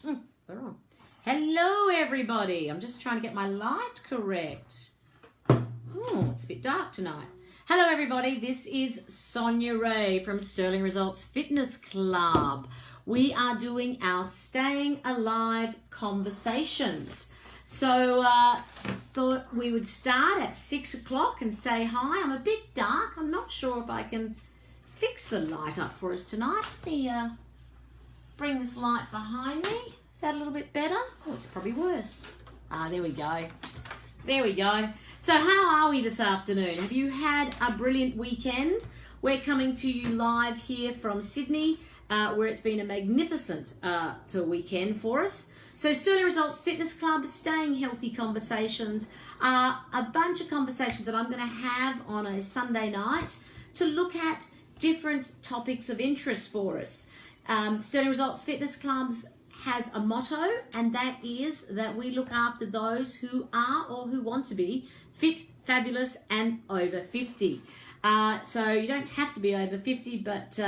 We're on. Hello, everybody. I'm just trying to get my light correct. Oh, it's a bit dark tonight. Hello, everybody. This is Sonia Ray from Sterling Results Fitness Club. We are doing our Staying Alive conversations. So thought we would start at 6 o'clock and say hi. I'm a bit dark. I'm not sure if I can fix the light up for us tonight. Let me bring this light behind me. Is that a little bit better? Oh, it's probably worse. There we go. There we go. So how are we this afternoon? Have you had a brilliant weekend? We're coming to you live here from Sydney, where it's been a magnificent weekend for us. So Sterling Results Fitness Club, Staying Healthy Conversations, a bunch of conversations that I'm going to have on a Sunday night to look at different topics of interest for us. Sterling Results Fitness Clubs has a motto, and that is that we look after those who are or who want to be fit, fabulous, and over 50. So you don't have to be over 50, but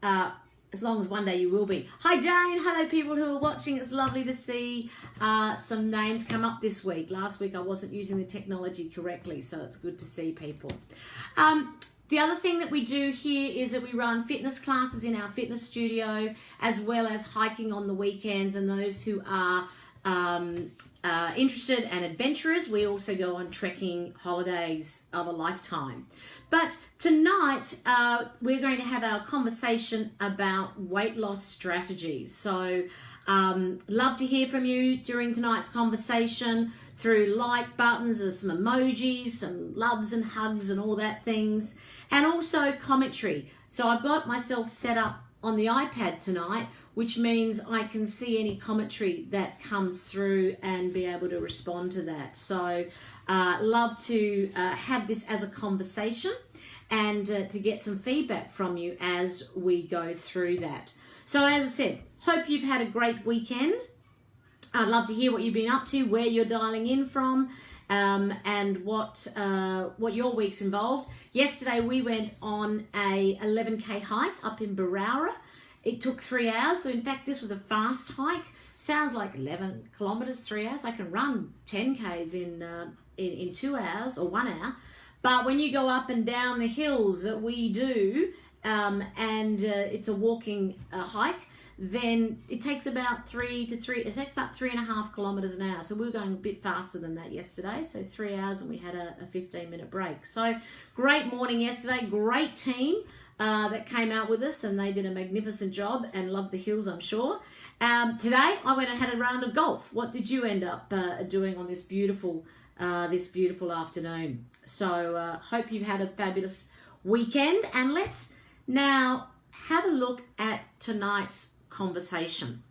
as long as one day you will be. Hi Jane, hello people who are watching. It's lovely to see some names come up this week. Last week I wasn't using the technology correctly, so it's good to see people. The other thing that we do here is that we run fitness classes in our fitness studio, as well as hiking on the weekends, and those who are interested and adventurous, we also go on trekking holidays of a lifetime. But tonight we're going to have our conversation about weight loss strategies. So love to hear from you during tonight's conversation through like buttons or some emojis, some loves and hugs and all that things, and also commentary. So I've got myself set up on the iPad tonight, which means I can see any commentary that comes through and be able to respond to that. So love to have this as a conversation and to get some feedback from you as we go through that. So as I said, hope you've had a great weekend. I'd love to hear what you've been up to, where you're dialing in from, and what your week's involved. Yesterday we went on a 11k hike up in Berowra. It took 3 hours, so in fact this was a fast hike. Sounds like 11 kilometers, 3 hours. I can run 10k's in 2 hours or 1 hour, but when you go up and down the hills that we do, and it's a walking hike, then it takes about 3.5 kilometers an hour. So we were going a bit faster than that yesterday. So 3 hours, and we had a 15-minute break. So great morning yesterday, great team that came out with us, and they did a magnificent job and loved the hills, I'm sure. Today I went and had a round of golf. What did you end up doing on this beautiful afternoon? So hope you've had a fabulous weekend, and let's now have a look at tonight's conversation.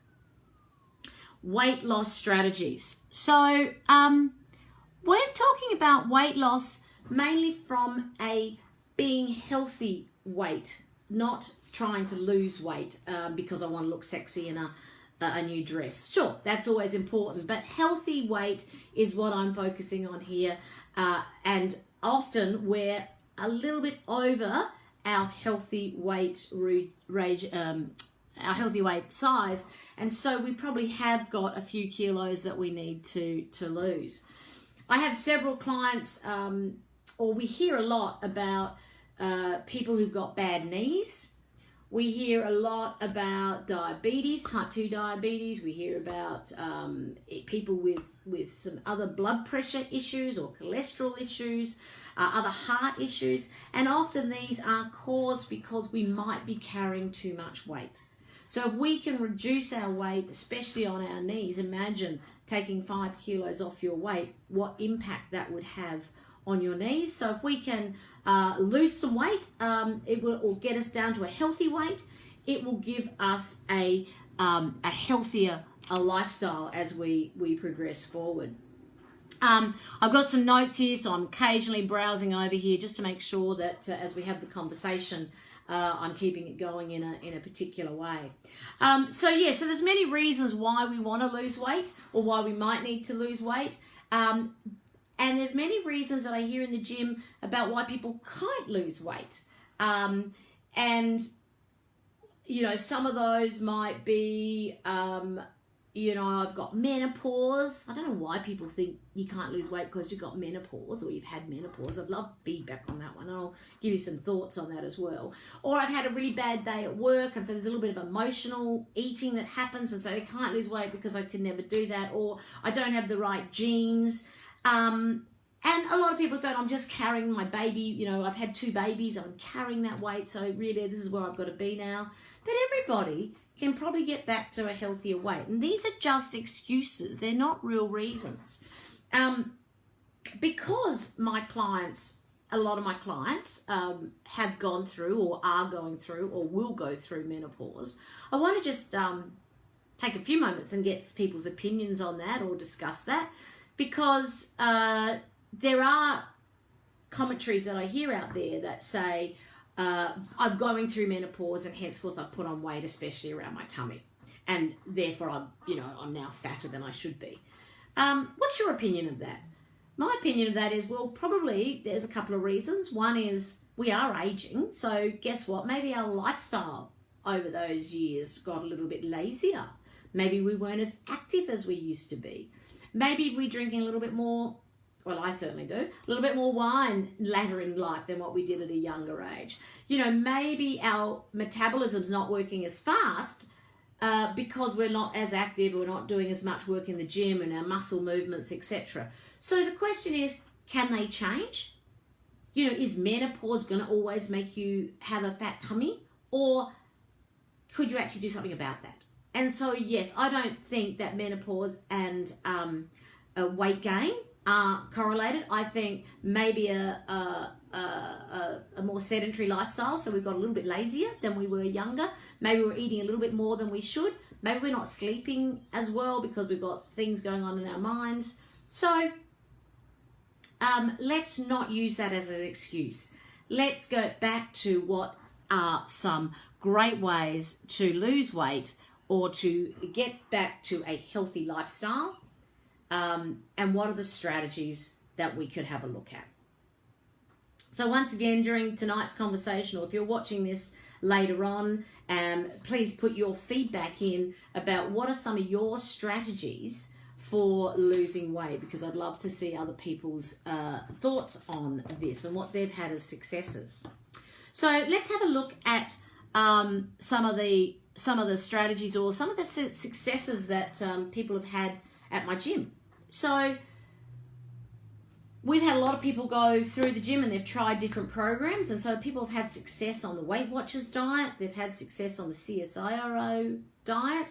Weight loss strategies. So we're talking about weight loss mainly from a being healthy weight, not trying to lose weight because I want to look sexy in a new dress. Sure, that's always important, but healthy weight is what I'm focusing on here, and often we're a little bit over our healthy weight our healthy weight size, and so we probably have got a few kilos that we need to lose. I have several clients, or we hear a lot about people who've got bad knees. We hear a lot about diabetes, type 2 diabetes. We hear about people with some other blood pressure issues or cholesterol issues, other heart issues, and often these are caused because we might be carrying too much weight. So if we can reduce our weight, especially on our knees, imagine taking 5 kilos off your weight, what impact that would have on your knees. So if we can lose some weight, it will get us down to a healthy weight. It will give us a healthier lifestyle as we progress forward. I've got some notes here, so I'm occasionally browsing over here just to make sure that as we have the conversation, I'm keeping it going in a particular way. So there's many reasons why we want to lose weight, or why we might need to lose weight. And there's many reasons that I hear in the gym about why people can't lose weight. And, you know, some of those might be I've got menopause. I don't know why people think you can't lose weight because you've got menopause or you've had menopause. I'd love feedback on that one. I'll give you some thoughts on that as well. Or I've had a really bad day at work, and so there's a little bit of emotional eating that happens, and so they can't lose weight because I could never do that. Or I don't have the right genes. And a lot of people say, I'm just carrying my baby. I've had 2 babies. I'm carrying that weight. So really, this is where I've got to be now. But everybody can probably get back to a healthier weight. And these are just excuses. They're not real reasons. Because a lot of my clients have gone through or are going through or will go through menopause, I want to just take a few moments and get people's opinions on that or discuss that, because there are commentaries that I hear out there that say, I'm going through menopause and henceforth I've put on weight, especially around my tummy. And therefore I'm now fatter than I should be. What's your opinion of that? My opinion of that is, well, probably there's a couple of reasons. One is we are aging. So guess what? Maybe our lifestyle over those years got a little bit lazier. Maybe we weren't as active as we used to be. Maybe we're drinking a little bit more, well, I certainly do, a little bit more wine later in life than what we did at a younger age. Maybe our metabolism's not working as fast because we're not as active, we're not doing as much work in the gym and our muscle movements, etc. So the question is, can they change? Is menopause going to always make you have a fat tummy? Or could you actually do something about that? And so, yes, I don't think that menopause and weight gain are correlated. I think maybe a more sedentary lifestyle, so we've got a little bit lazier than we were younger. Maybe we're eating a little bit more than we should. Maybe we're not sleeping as well because we've got things going on in our minds. So let's not use that as an excuse. Let's go back to what are some great ways to lose weight or to get back to a healthy lifestyle. And what are the strategies that we could have a look at? So once again, during tonight's conversation, or if you're watching this later on, please put your feedback in about what are some of your strategies for losing weight, because I'd love to see other people's thoughts on this and what they've had as successes. So let's have a look at some of the strategies or some of the successes that people have had at my gym. So we've had a lot of people go through the gym and they've tried different programs, and so people have had success on the Weight Watchers diet, they've had success on the CSIRO diet,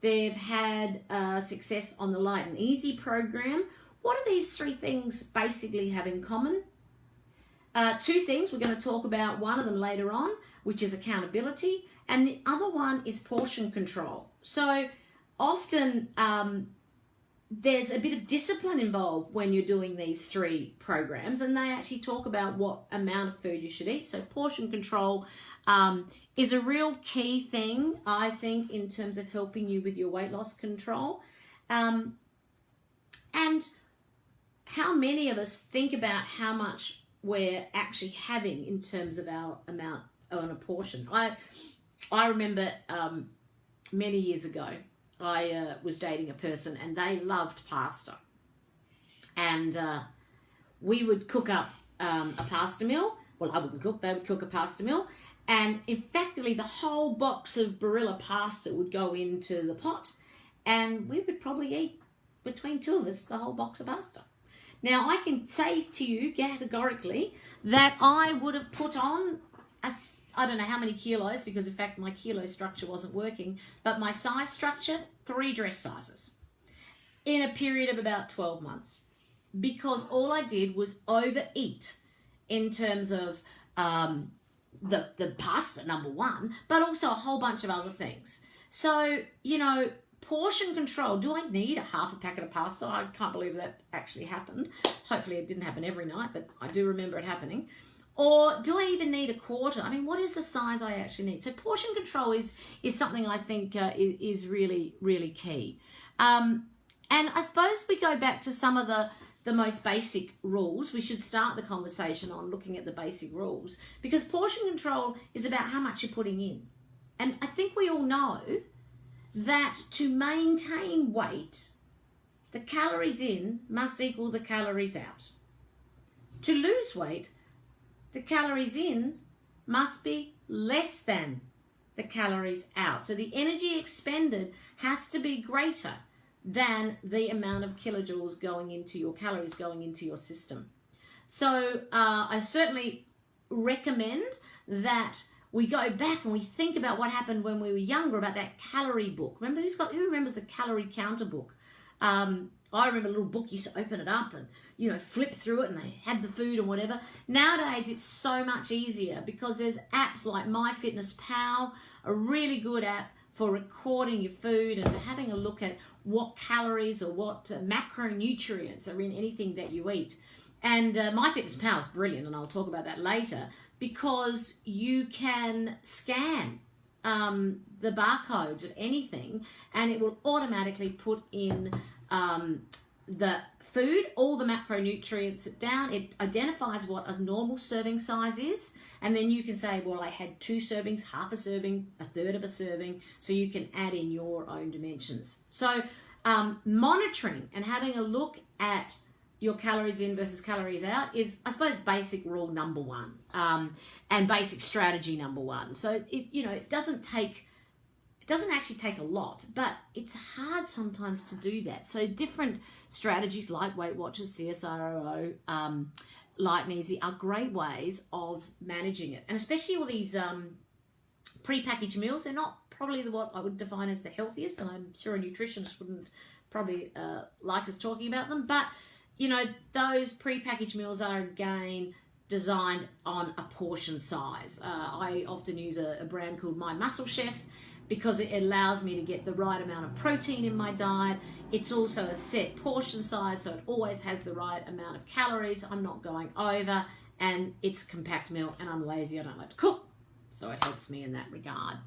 they've had success on the Light and Easy program. What do these 3 things basically have in common? 2 things. We're going to talk about one of them later on, which is accountability, and the other one is portion control. So often there's a bit of discipline involved when you're doing these 3 programs, and they actually talk about what amount of food you should eat. So portion control is a real key thing, I think, in terms of helping you with your weight loss control. And how many of us think about how much we're actually having in terms of our amount on a portion. I remember many years ago, I was dating a person and they loved pasta. And we would cook up a pasta meal. Well, I wouldn't cook, they would cook a pasta meal. And effectively the whole box of Barilla pasta would go into the pot. And we would probably eat, between 2 of us, the whole box of pasta. Now, I can say to you categorically that I would have put on, I don't know how many kilos, because in fact my kilo structure wasn't working, but my size structure, 3 dress sizes in a period of about 12 months. Because all I did was overeat in terms of the pasta, number one, but also a whole bunch of other things. So, portion control. Do I need a half a packet of pasta? I can't believe that actually happened. Hopefully it didn't happen every night, but I do remember it happening. Or do I even need a quarter? I mean, what is the size I actually need? So portion control is something I think is really, really key. And I suppose we go back to some of the most basic rules. We should start the conversation on looking at the basic rules, because portion control is about how much you're putting in. And I think we all know that to maintain weight, the calories in must equal the calories out. To lose weight, the calories in must be less than the calories out. So the energy expended has to be greater than the amount of kilojoules going into your calories going into your system. So I certainly recommend that we go back and we think about what happened when we were younger, about that calorie book. Remember, who remembers the calorie counter book? I remember a little book, you used to open it up and, flip through it and they had the food and whatever. Nowadays, it's so much easier because there's apps like MyFitnessPal, a really good app for recording your food and for having a look at what calories or what macronutrients are in anything that you eat. And MyFitnessPal is brilliant, and I'll talk about that later, because you can scan the barcodes of anything and it will automatically put in the food, all the macronutrients down. It identifies what a normal serving size is, and then you can say, well, I had 2 servings, half a serving, a third of a serving, so you can add in your own dimensions. So monitoring and having a look at your calories in versus calories out is, I suppose, basic rule number 1, and basic strategy number 1. So it doesn't actually take a lot, but it's hard sometimes to do that. So different strategies like Weight Watchers, CSIRO, Light and Easy are great ways of managing it. And especially all these pre-packaged meals, they're not probably what I would define as the healthiest, and I'm sure a nutritionist wouldn't probably like us talking about them, but those pre-packaged meals are, again, designed on a portion size. I often use a brand called My Muscle Chef because it allows me to get the right amount of protein in my diet. It's also a set portion size, so it always has the right amount of calories. I'm not going over, and it's a compact meal, and I'm lazy. I don't like to cook, so it helps me in that regard.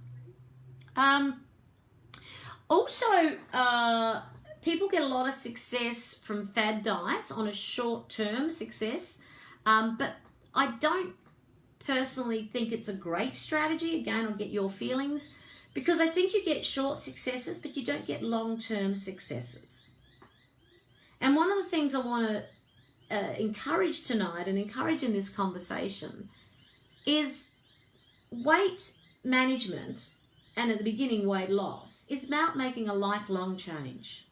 People get a lot of success from fad diets on a short-term success, but I don't personally think it's a great strategy. Again, I'll get your feelings, because I think you get short successes, but you don't get long-term successes. And one of the things I want to encourage tonight and encourage in this conversation is weight management, and at the beginning weight loss, is about making a lifelong change.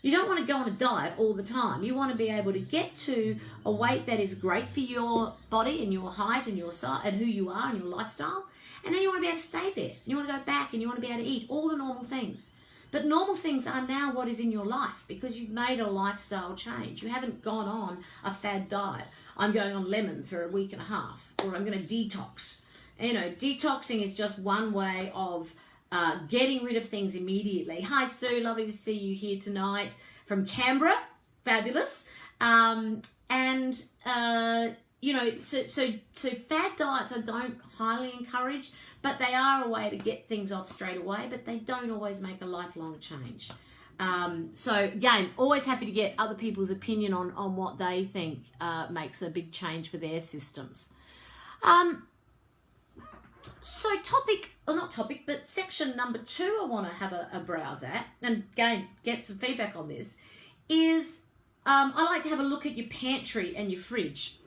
You don't want to go on a diet all the time. You want to be able to get to a weight that is great for your body and your height and your size and who you are and your lifestyle. And then you want to be able to stay there. You want to go back and you want to be able to eat all the normal things. But normal things are now what is in your life because you've made a lifestyle change. You haven't gone on a fad diet. I'm going on lemon for a week and a half, or I'm going to detox. Detoxing is just one way of getting rid of things immediately. Hi, Sue. Lovely to see you here tonight from Canberra. Fabulous. So fad diets I don't highly encourage, but they are a way to get things off straight away, but they don't always make a lifelong change. So again, always happy to get other people's opinion on what they think makes a big change for their systems. Section number 2 I want to have a browse at, and again, get some feedback on this, is I like to have a look at your pantry and your fridge.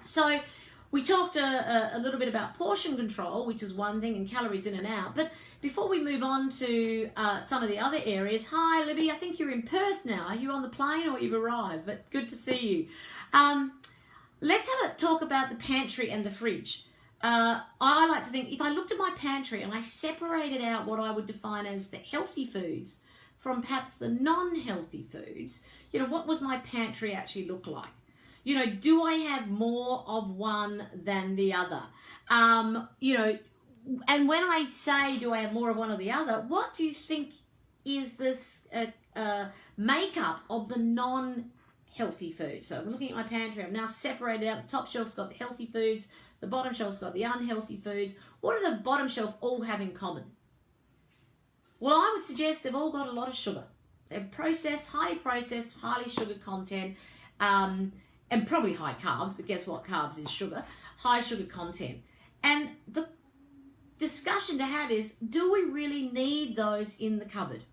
So we talked a little bit about portion control, which is one thing, and calories in and out. But before we move on to some of the other areas, hi, Libby, I think you're in Perth now. Are you on the plane or you've arrived? But good to see you. Let's have a talk about the pantry and the fridge. I like to think, if I looked at my pantry and I separated out what I would define as the healthy foods from perhaps the non-healthy foods, what was my pantry actually look like? Do I have more of one than the other? And when I say, do I have more of one or the other, what do you think is this makeup of the non-healthy foods? So I'm looking at my pantry. I've now separated out. The top shelf's got the healthy foods. The bottom shelf's got the unhealthy foods. What do the bottom shelf all have in common? Well, I would suggest they've all got a lot of sugar. They're highly sugar content, and probably high carbs, but guess what? Carbs is sugar. High sugar content. And the discussion to have is, do we really need those in the cupboard?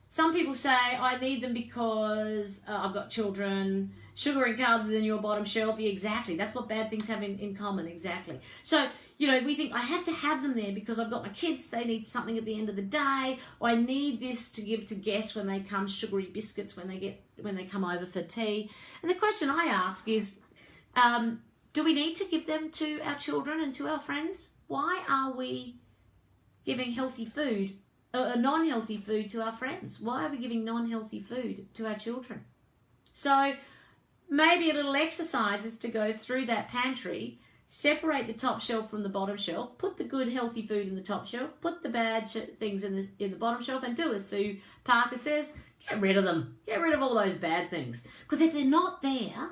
Some people say, I need them because I've got children. Sugar and carbs is in your bottom shelf. Yeah, exactly. That's what bad things have in common. Exactly. So, we think I have to have them there because I've got my kids. They need something at the end of the day. Or I need this to give to guests when they come, sugary biscuits when they come over for tea. And the question I ask is, do we need to give them to our children and to our friends? Why are we giving healthy food, non-healthy food to our friends? Why are we giving non-healthy food to our children? So maybe a little exercise is to go through that pantry, separate the top shelf from the bottom shelf, put the good healthy food in the top shelf, put the bad things in the bottom shelf, and do as Sue Parker says, get rid of them. Get rid of all those bad things. Because if they're not there,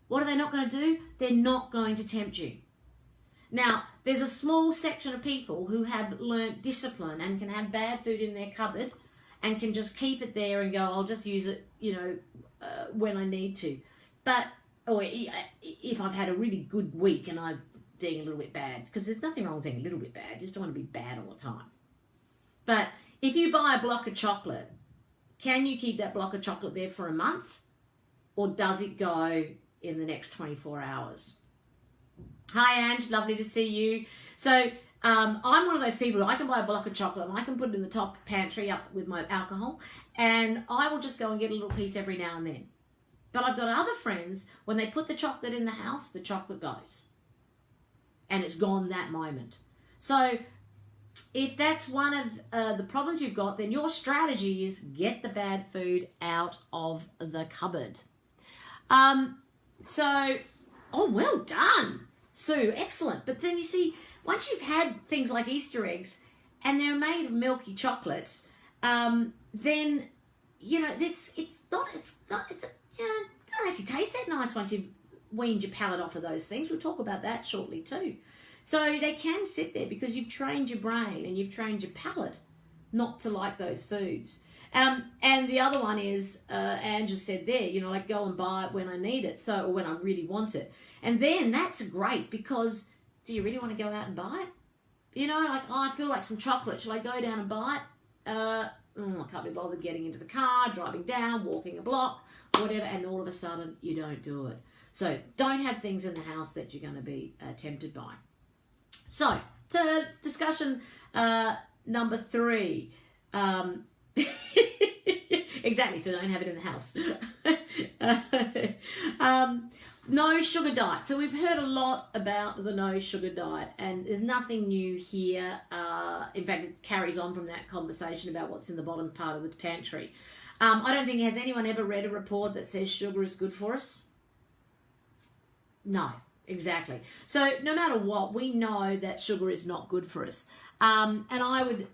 what are they not going to do? They're not going to tempt you. Now, there's a small section of people who have learnt discipline and can have bad food in their cupboard and can just keep it there and go, I'll just use it, when I need to. Or if I've had a really good week and I'm being a little bit bad, because there's nothing wrong with being a little bit bad, you just don't want to be bad all the time. But if you buy a block of chocolate, can you keep that block of chocolate there for a month? Or does it go in the next 24 hours? Hi, Ange, lovely to see you. So I'm one of those people that I can buy a block of chocolate and I can put it in the top pantry up with my alcohol, and I will just go and get a little piece every now and then. But I've got other friends, when they put the chocolate in the house, the chocolate goes. And it's gone that moment. So if that's one of the problems you've got, then your strategy is get the bad food out of the cupboard. Well done, Sue, excellent. But then you see, once you've had things like Easter eggs and they're made of milky chocolates, then, it doesn't actually taste that nice once you've weaned your palate off of those things. We'll talk about that shortly too. So they can sit there because you've trained your brain and you've trained your palate not to like those foods. And the other one is, Anne just said there, go and buy it when I need it, or when I really want it. And then that's great, because do you really want to go out and buy it? I feel like some chocolate. Shall I go down and buy it? I can't be bothered getting into the car, driving down, walking a block, whatever, and all of a sudden you don't do it. So don't have things in the house that you're going to be tempted by. So, to discussion number 3. Exactly, so don't have it in the house. No sugar diet. So we've heard a lot about the no sugar diet, and there's nothing new here. In fact, it carries on from that conversation about what's in the bottom part of the pantry. I don't think, has anyone ever read a report that says sugar is good for us? No, exactly. So no matter what, we know that sugar is not good for us. And I would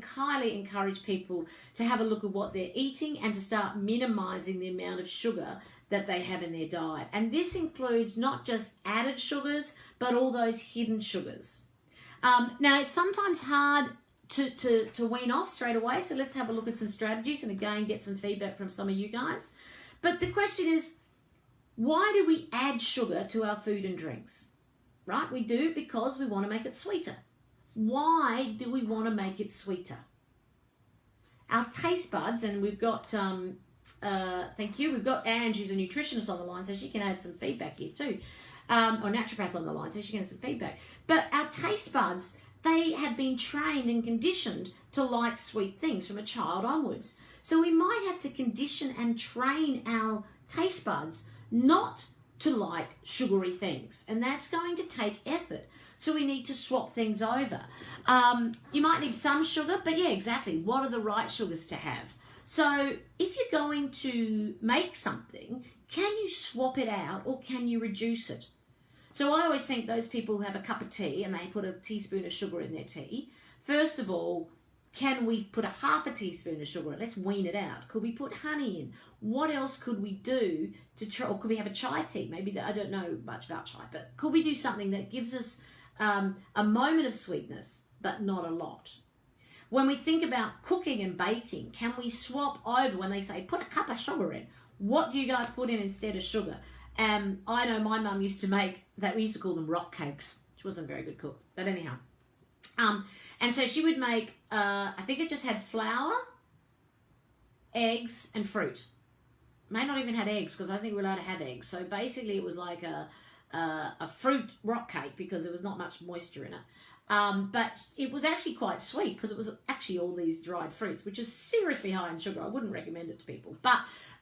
highly encourage people to have a look at what they're eating and to start minimizing the amount of sugar that they have in their diet. And this includes not just added sugars, but all those hidden sugars. Now, it's sometimes hard to wean off straight away, so let's have a look at some strategies and again get some feedback from some of you guys. But the question is, why do we add sugar to our food and drinks? Right? We do because we want to make it sweeter. Why do we want to make it sweeter? Our taste buds, and we've got, thank you, we've got Ange, who's a nutritionist on the line, so she can add some feedback here too, or naturopath on the line, so she can add some feedback. But our taste buds, they have been trained and conditioned to like sweet things from a child onwards. So we might have to condition and train our taste buds not to like sugary things, and that's going to take effort. So we need to swap things over. You might need some sugar, but yeah, exactly. What are the right sugars to have? So if you're going to make something, can you swap it out or can you reduce it? So I always think those people who have a cup of tea and they put a teaspoon of sugar in their tea, first of all, can we put a half a teaspoon of sugar in? Let's wean it out. Could we put honey in? What else could we do to try, or could we have a chai tea? Maybe I don't know much about chai, but could we do something that gives us a moment of sweetness, but not a lot? When we think about cooking and baking, can we swap over when they say, put a cup of sugar in? What do you guys put in instead of sugar? I know my mum used to make that, we used to call them rock cakes. She wasn't a very good cook. But anyhow. And so she would make, I think it just had flour, eggs, and fruit. May not even had eggs because I think we're allowed to have eggs. So basically it was like a fruit rock cake because there was not much moisture in it. But it was actually quite sweet because it was actually all these dried fruits, which is seriously high in sugar. I wouldn't recommend it to people. But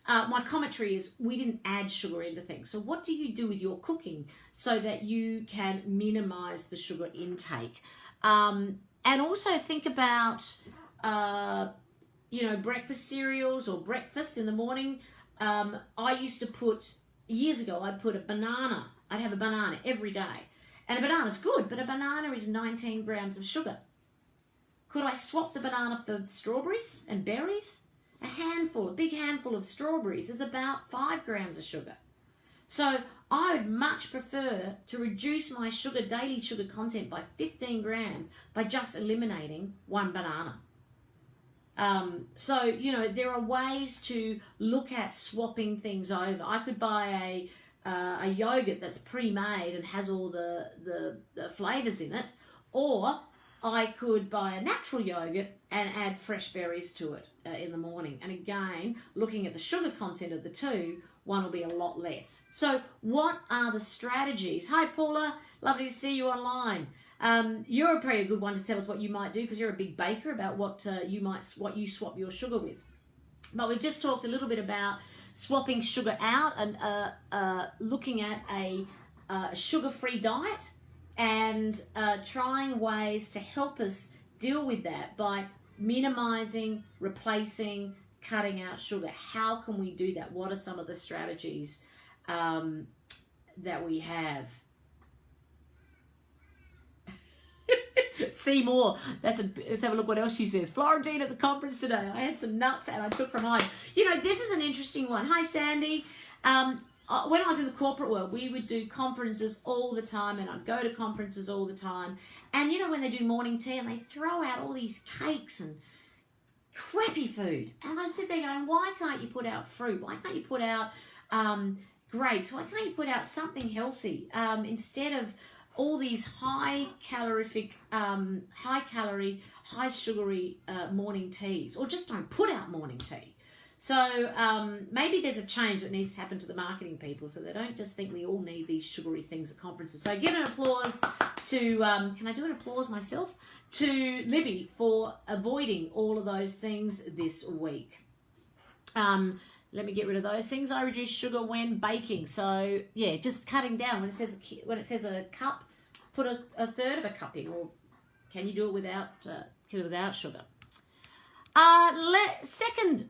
my commentary is we didn't add sugar into things. So what do you do with your cooking so that you can minimize the sugar intake? And also think about, breakfast cereals or breakfast in the morning. I used to put, years ago, I'd put a banana. I'd have a banana every day. And a banana's good, but a banana is 19 grams of sugar. Could I swap the banana for strawberries and berries? A big handful of strawberries is about 5 grams of sugar. So I would much prefer to reduce my daily sugar content by 15 grams by just eliminating one banana. There are ways to look at swapping things over. I could buy a yogurt that's pre-made and has all the flavors in it, or I could buy a natural yogurt and add fresh berries to it in the morning. And again, looking at the sugar content of the two, one will be a lot less. So what are the strategies? Hi, Paula. Lovely to see you online. You're probably a good one to tell us what you might do because you're a big baker about what you swap your sugar with. But we've just talked a little bit about swapping sugar out and looking at a sugar-free diet and trying ways to help us deal with that by minimizing, replacing, cutting out sugar. How can we do that? What are some of the strategies that we have? See more. Let's have a look what else she says. Florentine at the conference today. I had some nuts and I took from home. This is an interesting one. Hi, Sandy. When I was in the corporate world, we would do conferences all the time, and I'd go to conferences all the time. And when they do morning tea and they throw out all these cakes and crappy food, and I sit there going, why can't you put out fruit? Why can't you put out grapes? Why can't you put out something healthy instead of all these high calorific, high calorie, high sugary morning teas, or just don't put out morning tea. So maybe there's a change that needs to happen to the marketing people so they don't just think we all need these sugary things at conferences. So give an applause to, can I do an applause myself? To Libby for avoiding all of those things this week. Let me get rid of those things. I reduce sugar when baking. So yeah, just cutting down. When it says a cup, put a third of a cup in, or can you do it without sugar? Second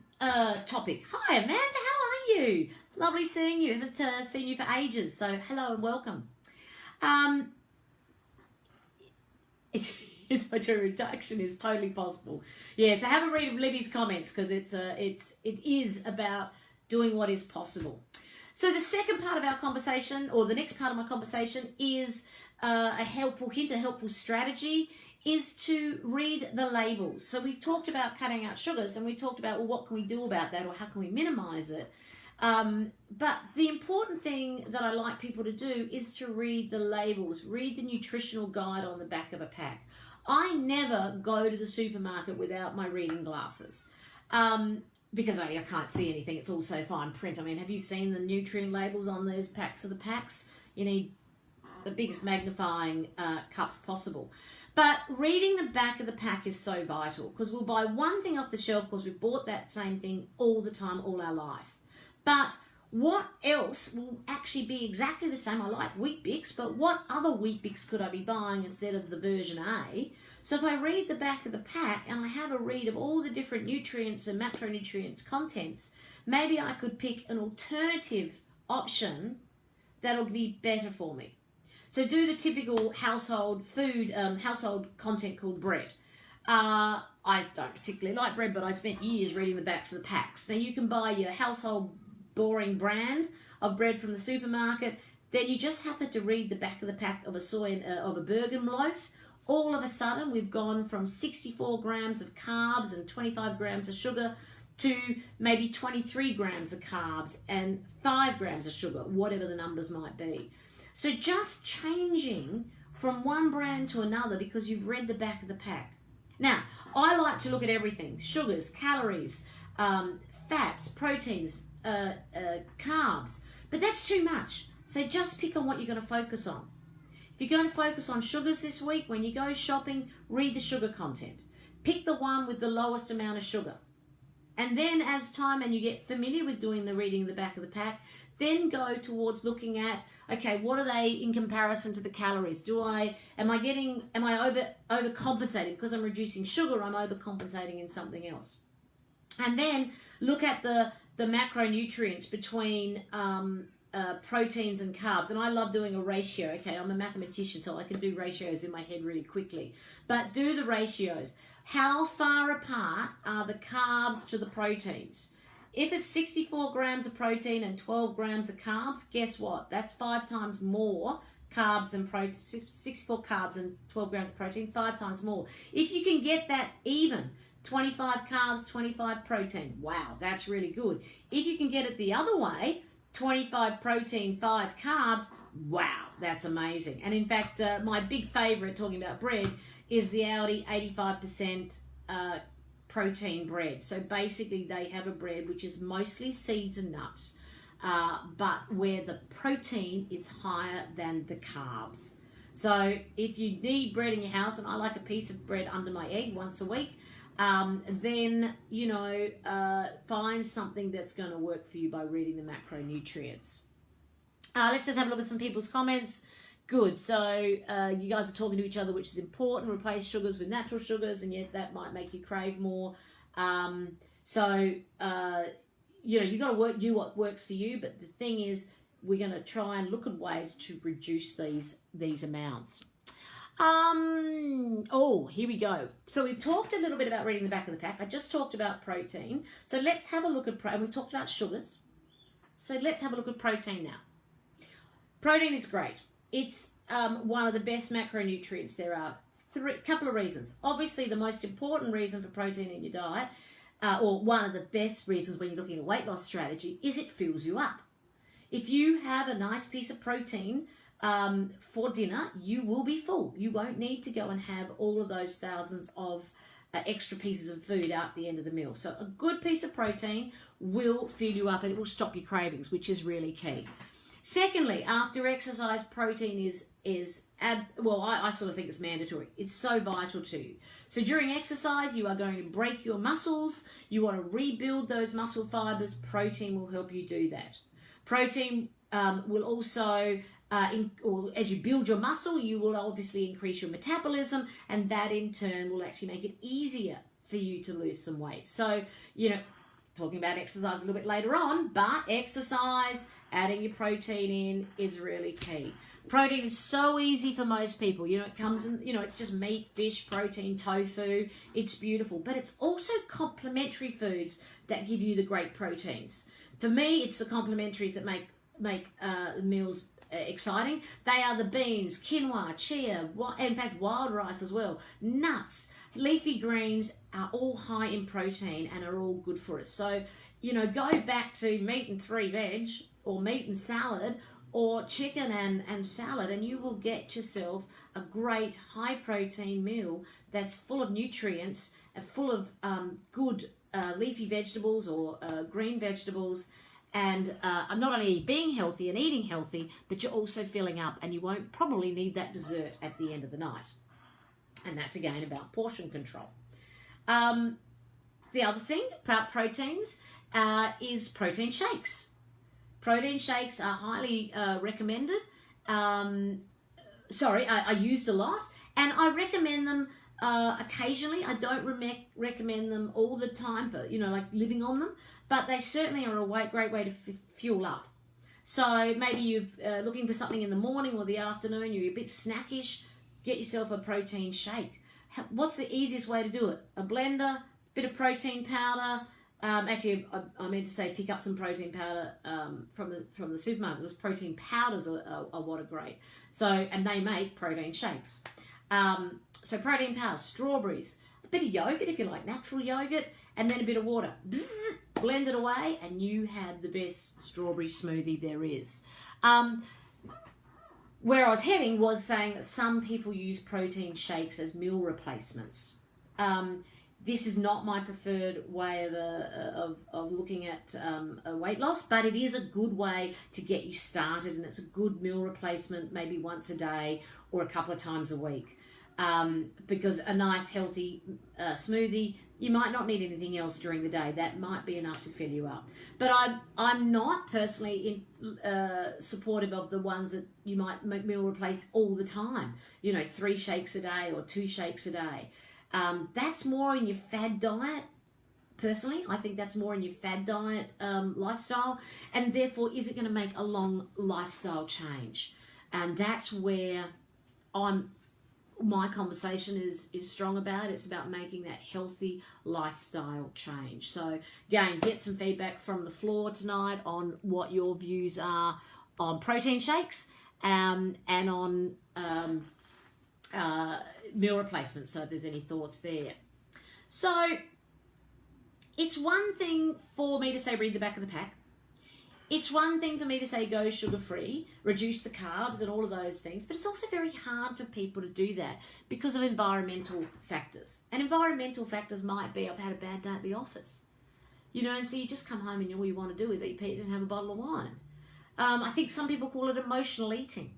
topic. Hi Amanda, how are you? Lovely seeing you. Haven't seen you for ages. So hello and welcome. It's my introduction is totally possible. Yeah, so have a read of Libby's comments because it is about doing what is possible. So the second part of our conversation, or the next part of my conversation, is a helpful hint, a helpful strategy, is to read the labels. So we've talked about cutting out sugars, and we talked about, well, what can we do about that, or how can we minimize it? But the important thing that I like people to do is to read the labels, read the nutritional guide on the back of a pack. I never go to the supermarket without my reading glasses because I can't see anything. It's all so fine print. I mean, have you seen the nutrient labels on those packs of the packs? You need the biggest magnifying cups possible. But reading the back of the pack is so vital because we'll buy one thing off the shelf because we've bought that same thing all the time, all our life. But what else will actually be exactly the same? I like Wheat Bix, but what other Wheat Bix could I be buying instead of the version A? So if I read the back of the pack and I have a read of all the different nutrients and macronutrients contents, maybe I could pick an alternative option that'll be better for me. So do the typical household food, household content called bread. I don't particularly like bread, but I spent years reading the backs of the packs. Now you can buy your household boring brand of bread from the supermarket. Then you just happen to read the back of the pack of a Bergen loaf. All of a sudden, we've gone from 64 grams of carbs and 25 grams of sugar to maybe 23 grams of carbs and 5 grams of sugar, whatever the numbers might be. So just changing from one brand to another because you've read the back of the pack. Now, I like to look at everything: sugars, calories, fats, proteins, carbs. But that's too much. So just pick on what you're going to focus on. If you're going to focus on sugars this week, when you go shopping, read the sugar content. Pick the one with the lowest amount of sugar. And then as time and you get familiar with doing the reading of the back of the pack, then go towards looking at, okay, what are they in comparison to the calories? Am I overcompensating? Because I'm reducing sugar, I'm overcompensating in something else. And then look at the macronutrients between proteins and carbs. And I love doing a ratio. Okay, I'm a mathematician, so I can do ratios in my head really quickly. But do the ratios. How far apart are the carbs to the proteins? If it's 64 grams of protein and 12 grams of carbs, guess what? That's 5 times more carbs than protein. 64 carbs and 12 grams of protein, 5 times more. If you can get that even, 25 carbs, 25 protein, wow, that's really good. If you can get it the other way, 25 protein, 5 carbs, wow, that's amazing. And in fact, my big favorite, talking about bread, is the Audi 85% protein bread. So basically they have a bread which is mostly seeds and nuts, but where the protein is higher than the carbs. So if you need bread in your house, and I like a piece of bread under my egg once a week, then, find something that's going to work for you by reading the macronutrients. Let's just have a look at some people's comments. Good. So you guys are talking to each other, which is important. Replace sugars with natural sugars, and yet that might make you crave more. You got to do what works for you. But the thing is, we're going to try and look at ways to reduce these amounts. Here we go. So we've talked a little bit about reading the back of the pack. I just talked about protein. So let's have a look at and we've talked about sugars. So let's have a look at protein now. Protein is great. It's one of the best macronutrients. There are a couple of reasons. Obviously, the most important reason for protein in your diet, or one of the best reasons when you're looking at a weight loss strategy, is it fills you up. If you have a nice piece of protein for dinner, you will be full. You won't need to go and have all of those thousands of extra pieces of food out at the end of the meal. So a good piece of protein will fill you up and it will stop your cravings, which is really key. Secondly, after exercise, protein I sort of think it's mandatory. It's so vital to you. So during exercise, you are going to break your muscles. You want to rebuild those muscle fibers. Protein will help you do that. Protein will also, as you build your muscle, you will obviously increase your metabolism, and that in turn will actually make it easier for you to lose some weight. So, talking about exercise a little bit later on, but exercise, adding your protein in is really key. Protein is so easy for most people. It comes in, it's just meat, fish, protein, tofu. It's beautiful, but it's also complementary foods that give you the great proteins. For me, it's the complementaries that make meals exciting. They are the beans, quinoa, chia, in fact wild rice as well, nuts, leafy greens are all high in protein and are all good for us. So go back to meat and 3 veg, or meat and salad, or chicken and salad, and you will get yourself a great high protein meal that's full of nutrients and full of good leafy vegetables or green vegetables. And not only being healthy and eating healthy, but you're also filling up, and you won't probably need that dessert at the end of the night. And that's again about portion control. The other thing about proteins is protein shakes. Protein shakes are highly recommended. Are used a lot, and I recommend them occasionally. I don't recommend them all the time for, living on them, but they certainly are a great way to fuel up. So maybe you're looking for something in the morning or the afternoon, you're a bit snackish, get yourself a protein shake. What's the easiest way to do it? A blender, bit of protein powder. Actually, I meant to say pick up some protein powder from the supermarket, because protein powders are what are great. So, and they make protein shakes. So protein powder, strawberries, a bit of yogurt if you like, natural yogurt, and then a bit of water. Bzzz, blend it away, and you have the best strawberry smoothie there is. where I was heading was saying that some people use protein shakes as meal replacements. This is not my preferred way of looking at a weight loss, but it is a good way to get you started, and it's a good meal replacement maybe once a day or a couple of times a week. Because a nice healthy smoothie, you might not need anything else during the day. That might be enough to fill you up. But I'm not personally supportive of the ones that you might meal replace all the time. 3 shakes a day or 2 shakes a day. That's more in your fad diet. Personally, I think that's more in your fad diet lifestyle, and therefore, is it going to make a long lifestyle change? And that's where my conversation is strong about. It's about making that healthy lifestyle change. So again, get some feedback from the floor tonight on what your views are on protein shakes and on meal replacements. So if there's any thoughts there. So it's one thing for me to say read the back of the pack. It's one thing for me to say go sugar-free, reduce the carbs and all of those things, but it's also very hard for people to do that because of environmental factors. And environmental factors might be, I've had a bad day at the office. And so you just come home and all you want to do is eat pizza and have a bottle of wine. I think some people call it emotional eating.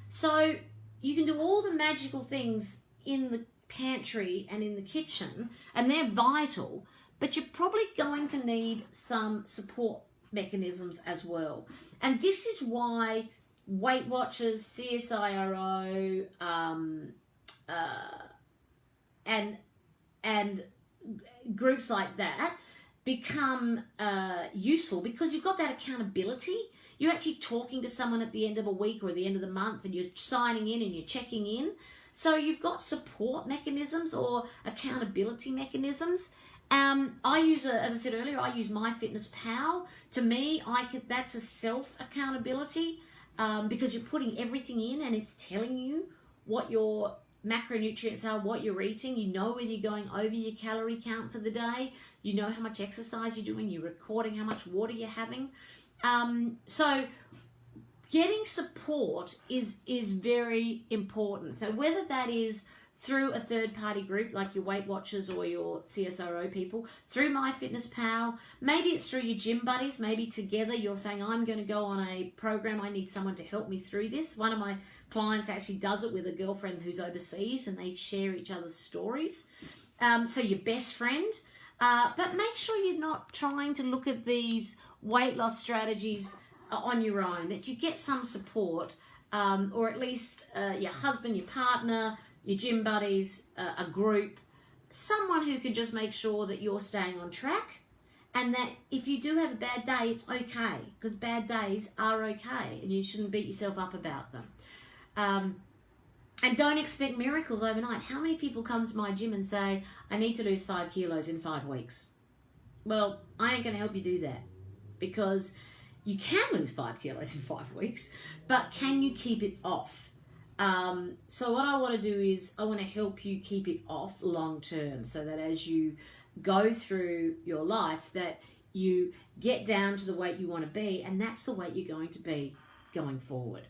So you can do all the magical things in the pantry and in the kitchen, and they're vital, but you're probably going to need some support mechanisms as well. And this is why Weight Watchers, CSIRO, and groups like that become useful, because you've got that accountability. You're actually talking to someone at the end of a week or at the end of the month, and you're signing in and you're checking in. So you've got support mechanisms or accountability mechanisms. I use, as I said earlier, I use MyFitnessPal. To me, that's a self-accountability because you're putting everything in and it's telling you what your macronutrients are, what you're eating. You know whether you're going over your calorie count for the day. You know how much exercise you're doing. You're recording how much water you're having. So getting support is very important. So whether that is through a third-party group like your Weight Watchers or your CSRO people, through MyFitnessPal, maybe it's through your gym buddies, maybe together you're saying, I'm going to go on a program, I need someone to help me through this. One of my clients actually does it with a girlfriend who's overseas, and they share each other's stories. So your best friend, but make sure you're not trying to look at these weight loss strategies on your own, that you get some support, or at least your husband, your partner, your gym buddies, a group, someone who can just make sure that you're staying on track, and that if you do have a bad day, it's okay, because bad days are okay and you shouldn't beat yourself up about them. And don't expect miracles overnight. How many people come to my gym and say, I need to lose 5 kilos in 5 weeks? Well, I ain't going to help you do that, because you can lose 5 kilos in 5 weeks, but can you keep it off? So what I want to do is I want to help you keep it off long term, so that as you go through your life, that you get down to the weight you want to be, and that's the weight you're going to be going forward.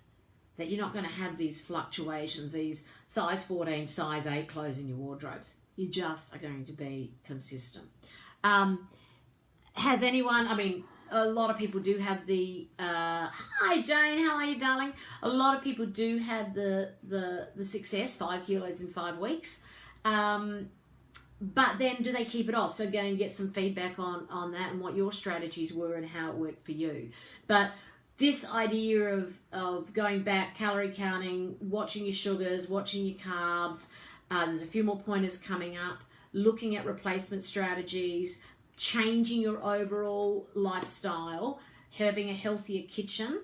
That you're not going to have these fluctuations, these size 14, size 8 clothes in your wardrobes. You just are going to be consistent. Has anyone, a lot of people do have the, hi Jane, how are you, darling? A lot of people do have the success, 5 kilos in 5 weeks. But then do they keep it off? So go and get some feedback on that and what your strategies were and how it worked for you. But this idea of going back, calorie counting, watching your sugars, watching your carbs, there's a few more pointers coming up, looking at replacement strategies, changing your overall lifestyle, having a healthier kitchen,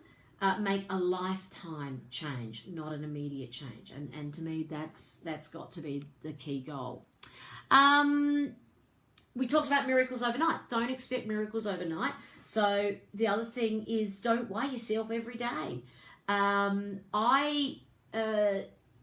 make a lifetime change, not an immediate change. And to me, that's got to be the key goal. We talked about miracles overnight. Don't expect miracles overnight. So the other thing is, don't weigh yourself every day. I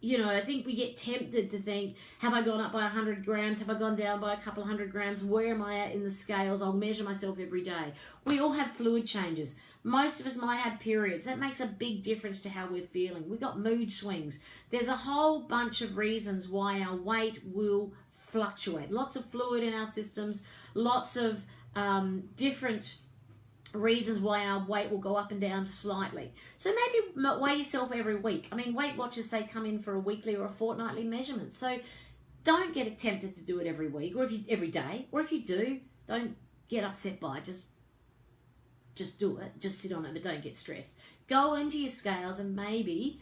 I think we get tempted to think, have I gone up by 100 grams? Have I gone down by a couple of 100 grams? Where am I at in the scales? I'll measure myself every day. We all have fluid changes. Most of us might have periods. That makes a big difference to how we're feeling. We got mood swings. There's a whole bunch of reasons why our weight will fluctuate. Lots of fluid in our systems, lots of different reasons why our weight will go up and down slightly. So maybe weigh yourself every week. I mean, Weight Watchers say come in for a weekly or a fortnightly measurement. So don't get tempted to do it every week or every day. Or if you do, don't get upset by it. Just do it. Just sit on it, but don't get stressed. Go into your scales and maybe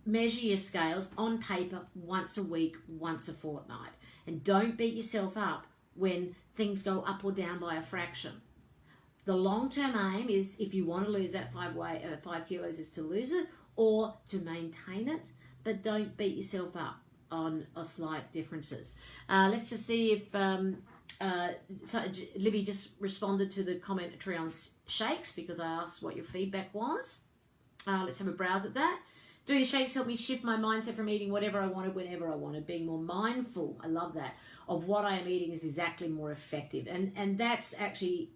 measure your scales on paper once a week, once a fortnight. And don't beat yourself up when things go up or down by a fraction. The long-term aim is, if you want to lose that 5 kilos, is to lose it or to maintain it, but don't beat yourself up on slight differences. Let's just see if Libby just responded to the commentary on shakes, because I asked what your feedback was. Let's have a browse at that. Doing the shakes helped me shift my mindset from eating whatever I wanted, whenever I wanted, being more mindful. I love that. Of what I am eating is exactly more effective. And that's actually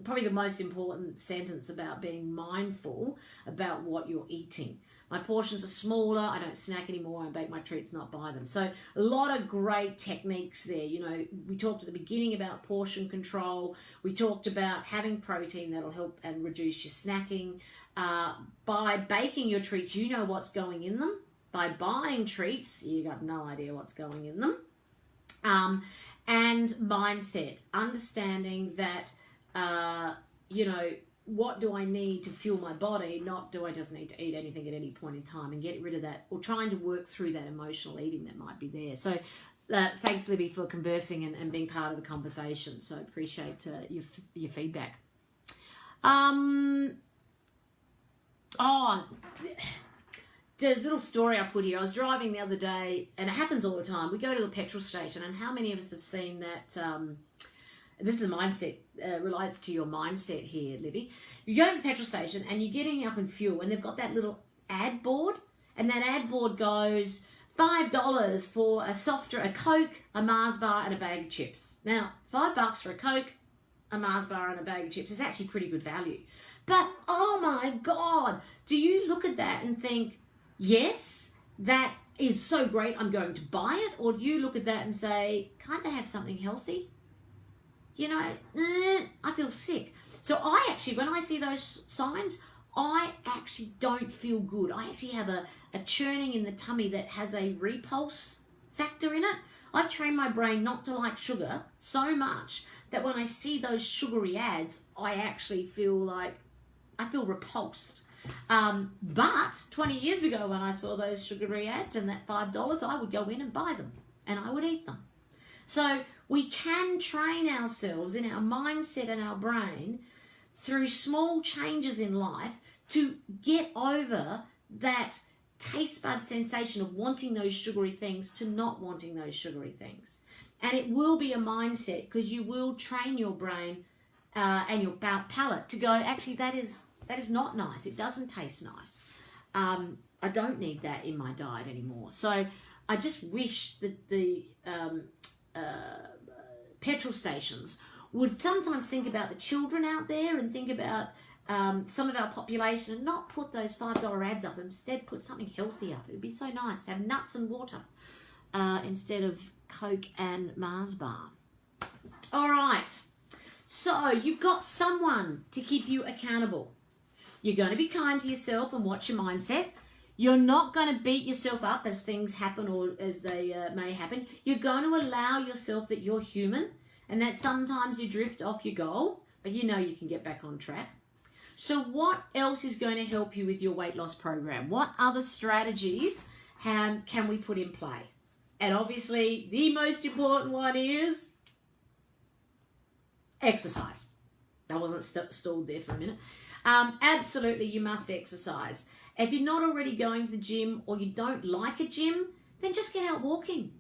probably the most important sentence about being mindful about what you're eating. My portions are smaller. I don't snack anymore. I bake my treats, not buy them. So a lot of great techniques there. We talked at the beginning about portion control. We talked about having protein that'll help and reduce your snacking. By baking your treats, you know what's going in them. By buying treats, you got no idea what's going in them. And mindset, understanding that, what do I need to fuel my body, not do I just need to eat anything at any point in time, and get rid of that, or trying to work through that emotional eating that might be there. So thanks, Libby, for conversing and being part of the conversation. So appreciate your feedback. There's a little story I put here. I was driving the other day, and it happens all the time. We go to the petrol station, and how many of us have seen that? This is a mindset, relates to your mindset here, Libby. You go to the petrol station, and you're getting up in fuel, and they've got that little ad board, and that ad board goes $5 for a Coke, a Mars bar, and a bag of chips. Now, $5 for a Coke, a Mars bar, and a bag of chips is actually pretty good value. But, oh my God, do you look at that and think, yes, that is so great, I'm going to buy it? Or do you look at that and say, can't they have something healthy? I feel sick. So I actually, when I see those signs, I actually don't feel good. I actually have a churning in the tummy that has a repulse factor in it. I've trained my brain not to like sugar so much that when I see those sugary ads, I actually feel repulsed. But 20 years ago when I saw those sugary ads and that $5, I would go in and buy them and I would eat them. So we can train ourselves in our mindset and our brain through small changes in life to get over that taste bud sensation of wanting those sugary things to not wanting those sugary things. And it will be a mindset, because you will train your brain and your palate to go, actually, that is not nice. It doesn't taste nice. I don't need that in my diet anymore. So I just wish that the petrol stations would sometimes think about the children out there and think about some of our population, and not put those $5 ads up. Instead, put something healthy up. It would be so nice to have nuts and water instead of Coke and Mars bar. All right. So you've got someone to keep you accountable. You're going to be kind to yourself and watch your mindset. You're not going to beat yourself up as things happen or as they may happen. You're going to allow yourself that you're human and that sometimes you drift off your goal, but you know you can get back on track. So what else is going to help you with your weight loss program? What other strategies can we put in play? And obviously, the most important one is exercise. I wasn't stalled there for a minute. Absolutely, you must exercise. If you're not already going to the gym or you don't like a gym, then just get out walking.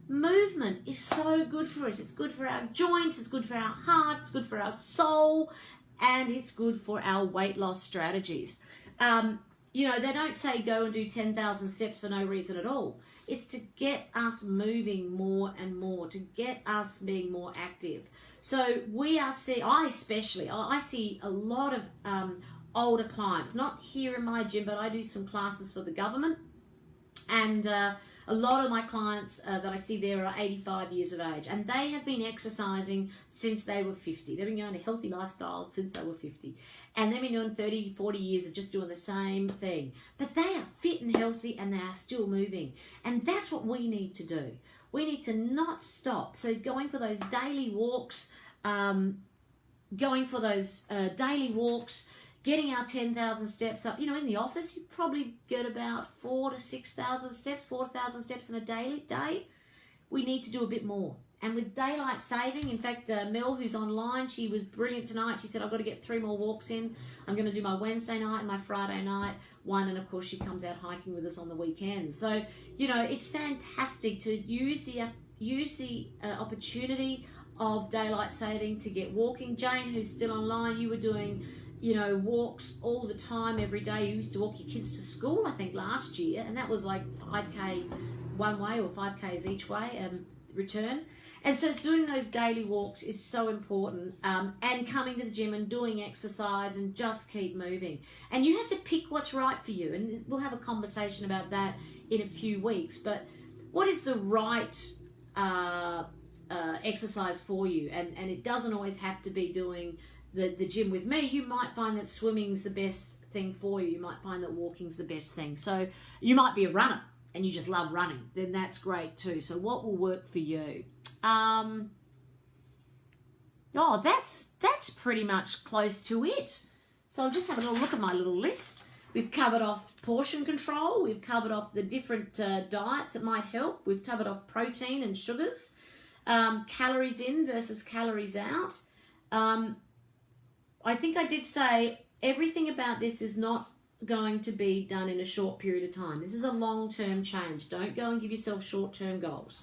Movement is so good for us. It's good for our joints, it's good for our heart, it's good for our soul, and it's good for our weight loss strategies. you know, they don't say go and do 10,000 steps for no reason at all. It's to get us moving more and more, to get us being more active. So I see a lot of older clients, not here in my gym, but I do some classes for the government. And a lot of my clients that I see there are 85 years of age, and they have been exercising since they were 50. They've been going a healthy lifestyle since they were 50. And they've been doing 30, 40 years of just doing the same thing. But they are fit and healthy, and they are still moving. And that's what we need to do. We need to not stop. So going for those daily walks, getting our 10,000 steps up. You know, in the office, you probably get about 4,000 to 6,000 steps, 4,000 steps in a daily day. We need to do a bit more. And with daylight saving, in fact, Mel, who's online, she was brilliant tonight. She said, I've got to get 3 more walks in. I'm going to do my Wednesday night and my Friday night one. And of course, she comes out hiking with us on the weekends. So, you know, it's fantastic to use the opportunity of daylight saving to get walking. Jane, who's still online, you were doing, you know, walks all the time, every day. You used to walk your kids to school, I think, last year, and that was like 5K one way or 5Ks each way return. And so doing those daily walks is so important, and coming to the gym and doing exercise and just keep moving. And you have to pick what's right for you, and we'll have a conversation about that in a few weeks. But what is the right exercise for you? And it doesn't always have to be doing the gym with me. You might find that swimming's the best thing for you. You might find that walking's the best thing. So you might be a runner and you just love running. Then that's great too. So what will work for you? That's pretty much close to it. So I'll just have a little look at my little list. We've covered off portion control. We've covered off the different diets that might help. We've covered off protein and sugars, calories in versus calories out. I think I did say everything about this is not going to be done in a short period of time. This is a long-term change. Don't go and give yourself short-term goals.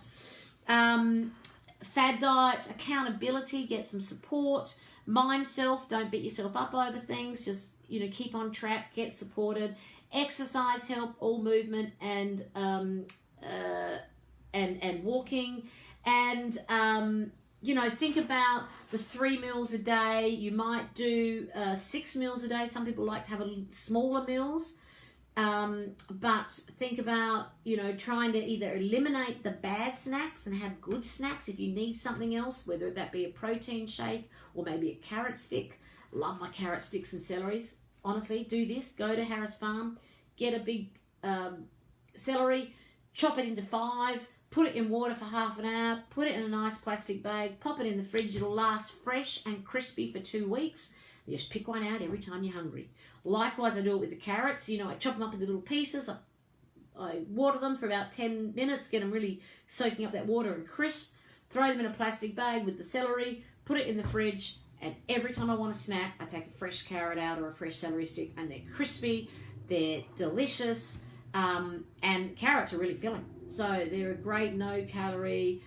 Fad diets, accountability, get some support. Mind self, don't beat yourself up over things. Just, you know, keep on track, get supported. Exercise help, all movement and walking. And you know, think about the 3 meals a day. You might do 6 meals a day. Some people like to have smaller meals. But think about, you know, trying to either eliminate the bad snacks and have good snacks if you need something else, whether that be a protein shake or maybe a carrot stick. Love my carrot sticks and celeries. Honestly, do this. Go to Harris Farm, get a big celery, chop it into 5, put it in water for half an hour, put it in a nice plastic bag, pop it in the fridge. It'll last fresh and crispy for 2 weeks. You just pick one out every time you're hungry. Likewise, I do it with the carrots. You know, I chop them up into little pieces. I water them for about 10 minutes, get them really soaking up that water and crisp. Throw them in a plastic bag with the celery, put it in the fridge, and every time I want a snack, I take a fresh carrot out or a fresh celery stick, and they're crispy, they're delicious, and carrots are really filling. So they're a great no-calorie,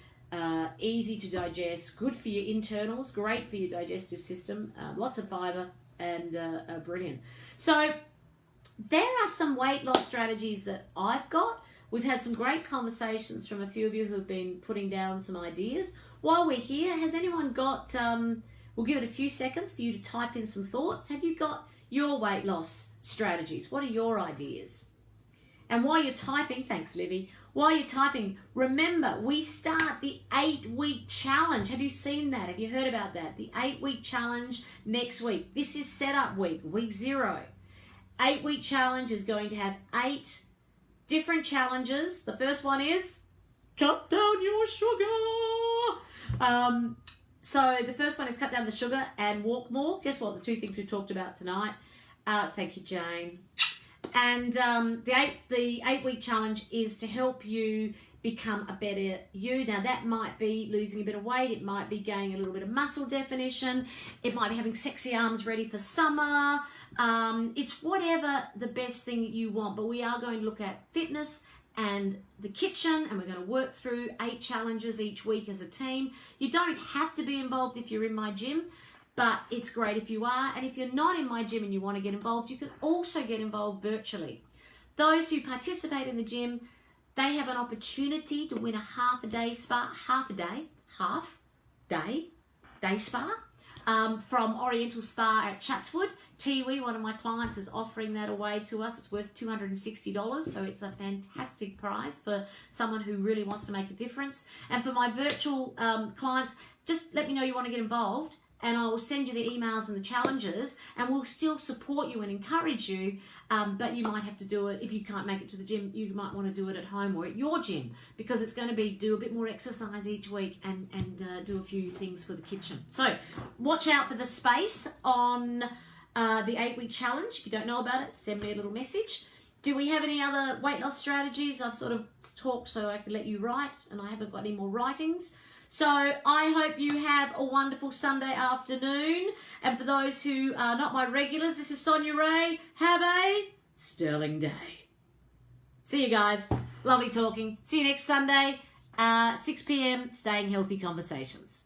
easy to digest, good for your internals, great for your digestive system, lots of fiber, and brilliant. So there are some weight loss strategies that I've got. We've had some great conversations from a few of you who have been putting down some ideas. While we're here, has anyone got, we'll give it a few seconds for you to type in some thoughts. Have you got your weight loss strategies? What are your ideas? And while you're typing, thanks Livy, while you're typing, remember, we start the 8-week challenge. Have you seen that? Have you heard about that? The 8-week challenge next week. This is setup week, week 0. 8-week challenge is going to have 8 different challenges. The first one is cut down your sugar. So the first one is cut down the sugar and walk more. Guess what? The 2 things we talked about tonight. Thank you, Jane. And the 8-week challenge is to help you become a better you. Now that might be losing a bit of weight. It might be gaining a little bit of muscle definition. It might be having sexy arms ready for summer. It's whatever the best thing that you want. But we are going to look at fitness and the kitchen, and we're going to work through 8 challenges each week as a team. You don't have to be involved if you're in my gym. but it's great if you are. And if you're not in my gym and you want to get involved, you can also get involved virtually. Those who participate in the gym, they have an opportunity to win a half day spa from Oriental Spa at Chatswood. Tiwi, one of my clients, is offering that away to us. It's worth $260, so it's a fantastic prize for someone who really wants to make a difference. And for my virtual clients, just let me know you want to get involved, and I will send you the emails and the challenges, and we'll still support you and encourage you, but you might have to do it, if you can't make it to the gym, you might want to do it at home or at your gym, because it's going to be do a bit more exercise each week and do a few things for the kitchen. So watch out for the space on the 8-week challenge. If you don't know about it, send me a little message. Do we have any other weight loss strategies? I've sort of talked so I can let you write, and I haven't got any more writings. So I hope you have a wonderful Sunday afternoon. And for those who are not my regulars, this is Sonia Ray. Have a sterling day. See you guys. Lovely talking. See you next Sunday, 6 p.m. Staying Healthy Conversations.